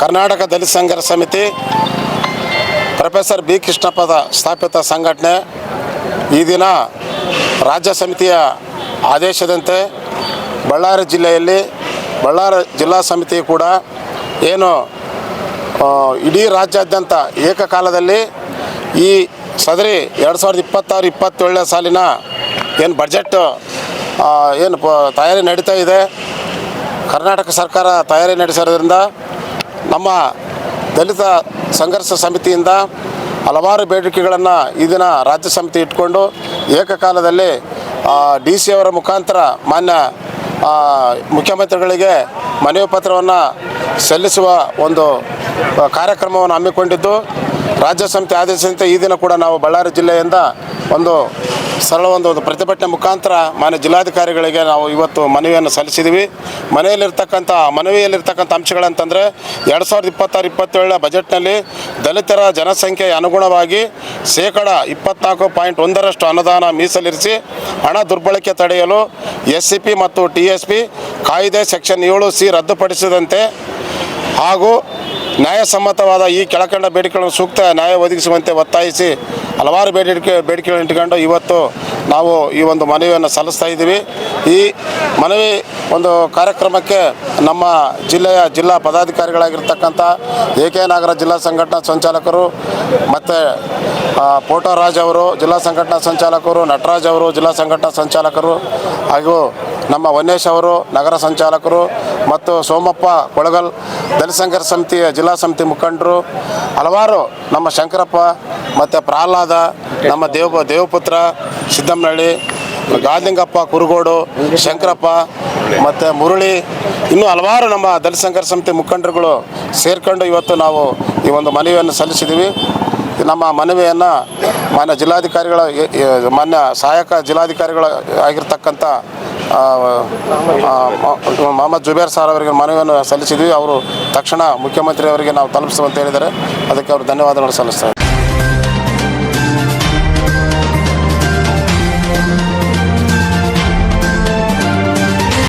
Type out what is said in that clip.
ಕರ್ನಾಟಕ ದಲಿತ ಸಂಘರ್ಷ ಸಮಿತಿ professor B ಕೃಷ್ಣಪ್ಪದ ಸ್ಥಾಪಿತ ಸಂಘಟನೆ ಈ ದಿನ ರಾಜ್ಯ ಸಮಿತಿಯ ಆದೇಶದಂತೆ ಬಳ್ಳಾರಿ ಜಿಲ್ಲೆಯಲ್ಲಿ ಬಳ್ಳಾರಿ ಜಿಲ್ಲಾ ಸಮಿತಿ ಕೂಡ ಏನು ಇಡೀ ರಾಜ್ಯಾದ್ಯಂತ ಏಕಕಾಲದಲ್ಲಿ ಈ ಸದರಿ 2026-27 ಸಾಲಿನ ಏನು ಬಜೆಟ್ ಏನು ತಯಾರಿ ನಡೀತಾ ಇದೆ. ಕರ್ನಾಟಕ ಸರ್ಕಾರ ತಯಾರಿ ನಡೆಸಿರೋದ್ರಿಂದ ನಮ್ಮ ದಲಿತ ಸಂಘರ್ಷ ಸಮಿತಿಯಿಂದ ಹಲವಾರು ಬೇಡಿಕೆಗಳನ್ನು ಈ ದಿನ ರಾಜ್ಯ ಸಮಿತಿ ಇಟ್ಕೊಂಡು ಏಕಕಾಲದಲ್ಲಿ DC ಅವರ ಮುಖಾಂತರ ಮಾನ್ಯ ಮುಖ್ಯಮಂತ್ರಿಗಳಿಗೆ ಮನವಿ ಪತ್ರವನ್ನು ಸಲ್ಲಿಸುವ ಒಂದು ಕಾರ್ಯಕ್ರಮವನ್ನು ಹಮ್ಮಿಕೊಂಡಿದ್ದು, ರಾಜ್ಯ ಸಮಿತಿ ಆದೇಶದಂತೆ ಈ ದಿನ ಕೂಡ ನಾವು ಬಳ್ಳಾರಿ ಜಿಲ್ಲೆಯಿಂದ ಒಂದು ಒಂದು ಪ್ರತಿಭಟನೆ ಮುಖಾಂತರ ಮಾನ್ಯ ಜಿಲ್ಲಾಧಿಕಾರಿಗಳಿಗೆ ನಾವು ಇವತ್ತು ಮನವಿಯನ್ನು ಸಲ್ಲಿಸಿದ್ದೀವಿ. ಮನವಿಯಲ್ಲಿರ್ತಕ್ಕಂಥ ಅಂಶಗಳಂತಂದರೆ 2026-27 ಬಜೆಟ್ನಲ್ಲಿ ದಲಿತರ ಜನಸಂಖ್ಯೆಯ ಅನುಗುಣವಾಗಿ ಶೇಕಡ 24.1% ಅನುದಾನ ಮೀಸಲಿರಿಸಿ ಹಣ ದುರ್ಬಳಕೆ ತಡೆಯಲು SCP ಮತ್ತು TSP ಕಾಯ್ದೆ ಸೆಕ್ಷನ್ 7C ರದ್ದುಪಡಿಸಿದಂತೆ ಹಾಗೂ ನ್ಯಾಯಸಮ್ಮತವಾದ ಈ ಕೆಳಕಂಡ ಬೇಡಿಕೆಗಳನ್ನು ಸೂಕ್ತ ನ್ಯಾಯ ಒದಗಿಸುವಂತೆ ಒತ್ತಾಯಿಸಿ ಹಲವಾರು ಬೇಡಿಕೆಗಳನ್ನು ಇಟ್ಟುಕೊಂಡು ಇವತ್ತು ನಾವು ಈ ಒಂದು ಮನವಿಯನ್ನು ಸಲ್ಲಿಸ್ತಾ ಇದ್ದೀವಿ. ಈ ಮನವಿ ಒಂದು ಕಾರ್ಯಕ್ರಮಕ್ಕೆ ನಮ್ಮ ಜಿಲ್ಲಾ ಪದಾಧಿಕಾರಿಗಳಾಗಿರ್ತಕ್ಕಂಥ AK ನಾಗರಾಜ್ ಜಿಲ್ಲಾ ಸಂಘಟನಾ ಸಂಚಾಲಕರು, ಮತ್ತು ಪೋಟರಾಜ್ ಅವರು ಜಿಲ್ಲಾ ಸಂಘಟನಾ ಸಂಚಾಲಕರು, ನಟರಾಜ್ ಅವರು ಜಿಲ್ಲಾ ಸಂಘಟನಾ ಸಂಚಾಲಕರು, ಹಾಗೂ ನಮ್ಮ ವನ್ನೇಶ್ ಅವರು ನಗರ ಸಂಚಾಲಕರು, ಮತ್ತು ಸೋಮಪ್ಪ ಕೊಳಗಲ್ ದಲಿತ ಸಂಘರ್ಷ ಸಮಿತಿಯ ಜಿಲ್ಲಾ ಸಮಿತಿ ಮುಖಂಡರು, ಹಲವಾರು ನಮ್ಮ ಶಂಕರಪ್ಪ ಮತ್ತು ಪ್ರಹ್ಲಾದ, ನಮ್ಮ ದೇವಪುತ್ರ ಸಿದ್ದಮ್ಮನಹಳ್ಳಿ, ಗಾದಿಲಿಂಗಪ್ಪ ಕುರುಗೋಡು, ಶಂಕರಪ್ಪ ಮತ್ತು ಮುರಳಿ, ಇನ್ನೂ ಹಲವಾರು ನಮ್ಮ ದಲಿತ ಸಂಘರ್ಷ ಸಮಿತಿ ಮುಖಂಡರುಗಳು ಸೇರಿಕೊಂಡು ಇವತ್ತು ನಾವು ಈ ಒಂದು ಮನವಿಯನ್ನು ಸಲ್ಲಿಸಿದ್ದೀವಿ. ನಮ್ಮ ಮನವಿಯನ್ನು ಮಾನ್ಯ ಜಿಲ್ಲಾಧಿಕಾರಿಗಳ ಮಾನ್ಯ ಸಹಾಯಕ ಜಿಲ್ಲಾಧಿಕಾರಿಗಳು ಆಗಿರ್ತಕ್ಕಂಥ ಮೊಹಮ್ಮದ್ ಜುಬೇರ್ ಸಾರ್ ಅವರಿಗೆ ಮನವಿಯನ್ನು ಸಲ್ಲಿಸಿದ್ವಿ. ಅವರು ತಕ್ಷಣ ಮುಖ್ಯಮಂತ್ರಿಯವರಿಗೆ ನಾವು ತಲುಪಿಸುವಂತ ಹೇಳಿದ್ದಾರೆ. ಅದಕ್ಕೆ ಅವರು ಧನ್ಯವಾದಗಳು ಸಲ್ಲಿಸ್ತಾರೆ.